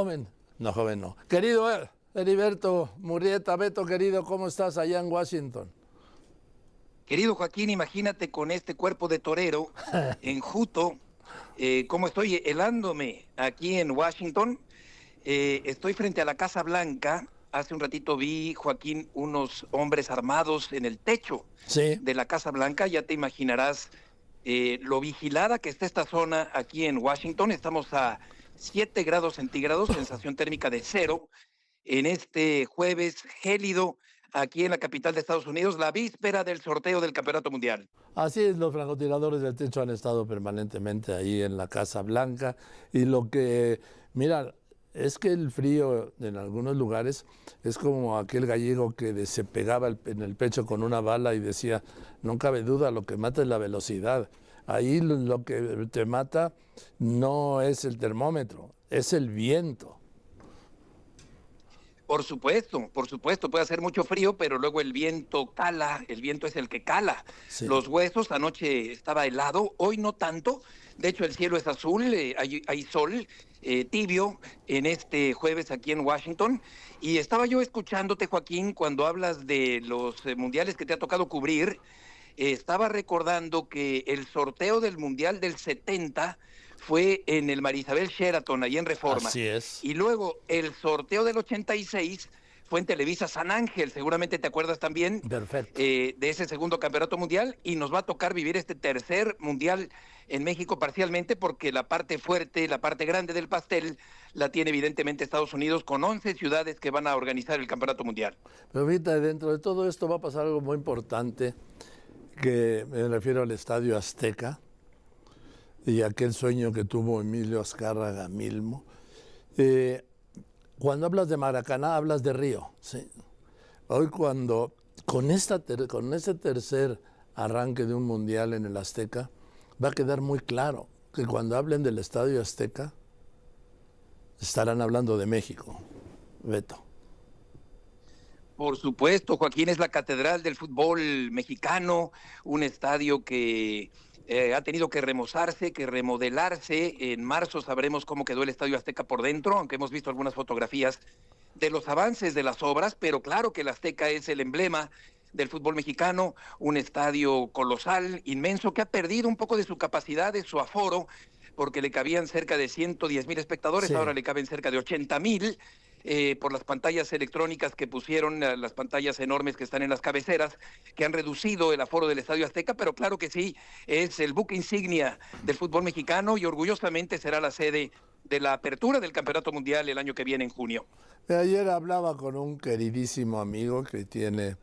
Joven, no. Querido Heriberto Murrieta, Beto querido, ¿cómo estás allá en Washington? Querido Joaquín, imagínate con este cuerpo de torero enjuto, cómo estoy helándome aquí en Washington. Estoy frente a la Casa Blanca. Hace un ratito vi, Joaquín, unos hombres armados en el techo Sí. de la Casa Blanca. Ya te imaginarás lo vigilada que está esta zona aquí en Washington. Estamos a 7 grados centígrados, sensación térmica de 0, en este jueves gélido aquí en la capital de Estados Unidos, la víspera del sorteo del Campeonato Mundial. Así es, los francotiradores del techo han estado permanentemente ahí en la Casa Blanca y lo que, mira, es que el frío en algunos lugares es como aquel gallego que se pegaba en el pecho con una bala y decía, no cabe duda, lo que mata es la velocidad. Ahí lo que te mata no es el termómetro, es el viento. Por supuesto, puede hacer mucho frío, pero luego el viento cala, el viento es el que cala Sí. los huesos. Anoche estaba helado, hoy no tanto, de hecho el cielo es azul, hay sol tibio en este jueves aquí en Washington, y estaba yo escuchándote, Joaquín, cuando hablas de los mundiales que te ha tocado cubrir. Estaba recordando que el sorteo del Mundial del 70 fue en el Marisabel Sheraton, ahí en Reforma. Así es. Y luego el sorteo del 86 fue en Televisa San Ángel, seguramente te acuerdas también. Perfecto. De ese segundo campeonato mundial, y nos va a tocar vivir este tercer mundial en México parcialmente, porque la parte fuerte, la parte grande del pastel, la tiene evidentemente Estados Unidos, con 11 ciudades que van a organizar el campeonato mundial. Pero ahorita dentro de todo esto va a pasar algo muy importante, que me refiero al Estadio Azteca y aquel sueño que tuvo Emilio Azcárraga Milmo. Cuando hablas de Maracaná, hablas de Río. ¿Sí? Hoy con este tercer arranque de un mundial en el Azteca, va a quedar muy claro que cuando hablen del Estadio Azteca, estarán hablando de México, Beto. Por supuesto, Joaquín, es la catedral del fútbol mexicano, un estadio que ha tenido que remozarse, que remodelarse. En marzo sabremos cómo quedó el Estadio Azteca por dentro, aunque hemos visto algunas fotografías de los avances de las obras, pero claro que el Azteca es el emblema del fútbol mexicano, un estadio colosal, inmenso, que ha perdido un poco de su capacidad, de su aforo, porque le cabían cerca de 110,000 espectadores, Sí. ahora le caben cerca de 80,000. Por las pantallas electrónicas que pusieron, las pantallas enormes que están en las cabeceras, que han reducido el aforo del Estadio Azteca, pero claro que sí, es el buque insignia del fútbol mexicano y orgullosamente será la sede de la apertura del Campeonato Mundial el año que viene en junio. Ayer hablaba con un queridísimo amigo que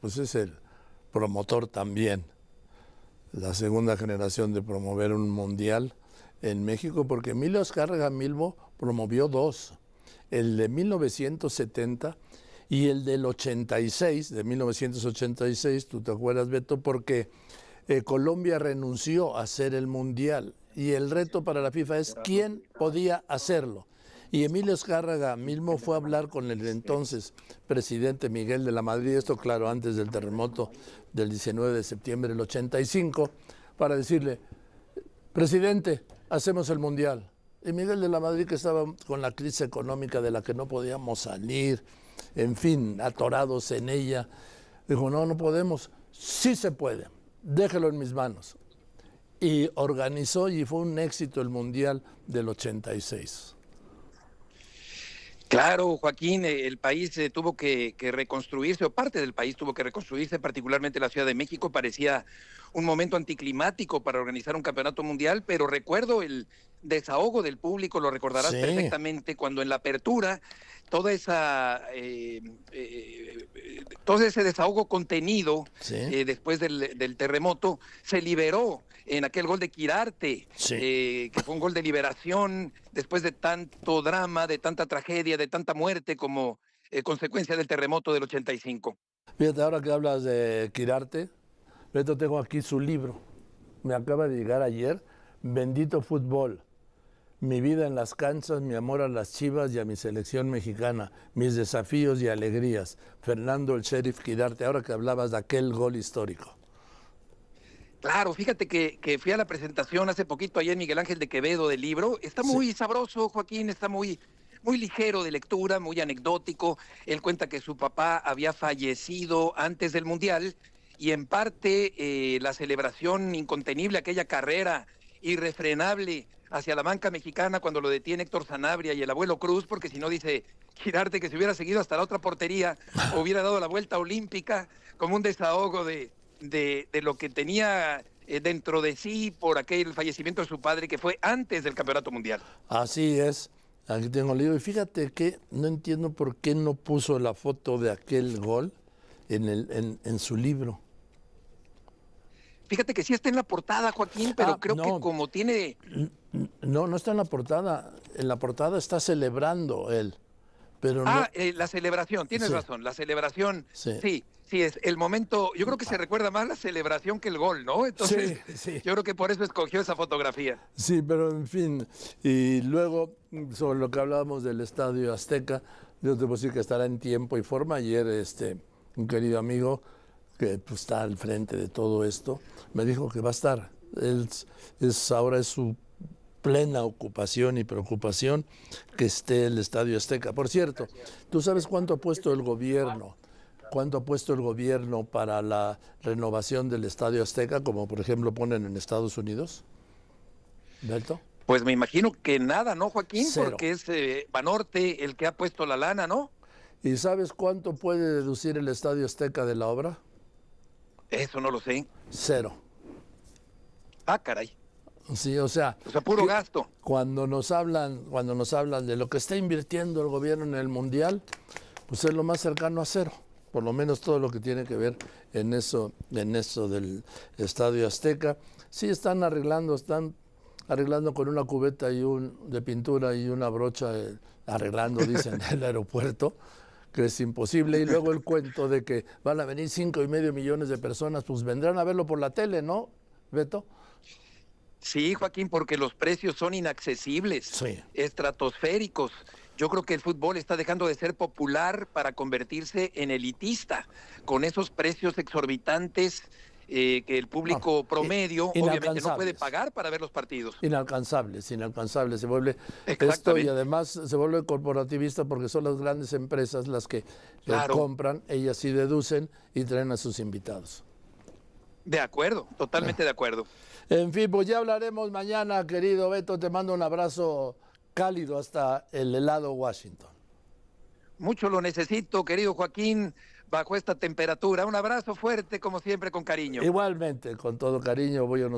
pues es el promotor también, la segunda generación de promover un mundial en México, porque Emilio Azcárraga Milmo promovió 2. El de 1970 y el del 86, de 1986, tú te acuerdas, Beto, porque Colombia renunció a hacer el Mundial y el reto para la FIFA es quién podía hacerlo. Y Emilio Azcárraga Milmo fue a hablar con el entonces presidente Miguel de la Madrid, esto claro, antes del terremoto del 19 de septiembre del 85, para decirle, presidente, hacemos el Mundial. Y Miguel de la Madrid, que estaba con la crisis económica de la que no podíamos salir, en fin, atorados en ella, dijo, no podemos. Sí se puede, déjelo en mis manos. Y organizó y fue un éxito el Mundial del 86. Claro, Joaquín, el país tuvo que reconstruirse, o parte del país tuvo que reconstruirse, particularmente la Ciudad de México. Parecía un momento anticlimático para organizar un campeonato mundial, pero recuerdo el desahogo del público, lo recordarás Sí. perfectamente, cuando en la apertura toda esa todo ese desahogo contenido, Sí. después del terremoto, se liberó en aquel gol de Quirarte, Sí. que fue un gol de liberación después de tanto drama, de tanta tragedia, de tanta muerte como consecuencia del terremoto del 85. Fíjate, ahora que hablas de Quirarte, Beto, tengo aquí su libro. Me acaba de llegar ayer, Bendito Fútbol. Mi vida en las canchas, mi amor a las Chivas y a mi selección mexicana, mis desafíos y alegrías. Fernando el Sheriff Quirarte, ahora que hablabas de aquel gol histórico. Claro, fíjate que fui a la presentación hace poquito allá en Miguel Ángel de Quevedo del libro. Está muy sabroso, Joaquín, está muy, muy ligero de lectura, muy anecdótico. Él cuenta que su papá había fallecido antes del Mundial y en parte la celebración incontenible, aquella carrera irrefrenable hacia la banca mexicana cuando lo detiene Héctor Sanabria y el abuelo Cruz, porque si no, dice Girarte, que se hubiera seguido hasta la otra portería, hubiera dado la vuelta olímpica como un desahogo de lo que tenía dentro de sí por aquel fallecimiento de su padre, que fue antes del Campeonato Mundial. Así es, aquí tengo el libro. Y fíjate que no entiendo por qué no puso la foto de aquel gol en su libro. Fíjate que sí está en la portada, Joaquín, pero creo que como tiene... No está en la portada. En la portada está celebrando él. Pero la celebración, tienes razón, la celebración, sí, es el momento, yo creo que se recuerda más la celebración que el gol, ¿no? Entonces, yo creo que por eso escogió esa fotografía. Sí, pero en fin, y luego, sobre lo que hablábamos del Estadio Azteca, yo te puedo decir que estará en tiempo y forma. Ayer, un querido amigo que pues, está al frente de todo esto, me dijo que va a estar. Ahora es su plena ocupación y preocupación que esté el Estadio Azteca. Por cierto, ¿tú sabes cuánto ha puesto el gobierno? ¿Cuánto ha puesto el gobierno para la renovación del Estadio Azteca, como por ejemplo ponen en Estados Unidos? ¿Beto? Pues me imagino que nada, ¿no, Joaquín? 0. Porque es Banorte el que ha puesto la lana, ¿no? ¿Y sabes cuánto puede deducir el Estadio Azteca de la obra? Eso no lo sé. 0. Ah, caray. Sí, o sea, puro gasto. Cuando nos hablan de lo que está invirtiendo el gobierno en el Mundial, pues es lo más cercano a 0. Por lo menos todo lo que tiene que ver en eso del Estadio Azteca. Sí están arreglando con una cubeta de pintura y una brocha, arreglando, dicen, el aeropuerto, que es imposible. Y luego el cuento de que van a venir 5,5 millones de personas, pues vendrán a verlo por la tele, ¿no, Beto? Sí, Joaquín, porque los precios son inaccesibles, estratosféricos. Yo creo que el fútbol está dejando de ser popular para convertirse en elitista, con esos precios exorbitantes que el público promedio obviamente no puede pagar para ver los partidos. Inalcanzables, se vuelve esto, y además se vuelve corporativista porque son las grandes empresas las que compran, ellas sí deducen y traen a sus invitados. De acuerdo, totalmente de acuerdo. En fin, pues ya hablaremos mañana, querido Beto. Te mando un abrazo cálido hasta el helado Washington. Mucho lo necesito, querido Joaquín, bajo esta temperatura. Un abrazo fuerte, como siempre, con cariño. Igualmente, con todo cariño, voy a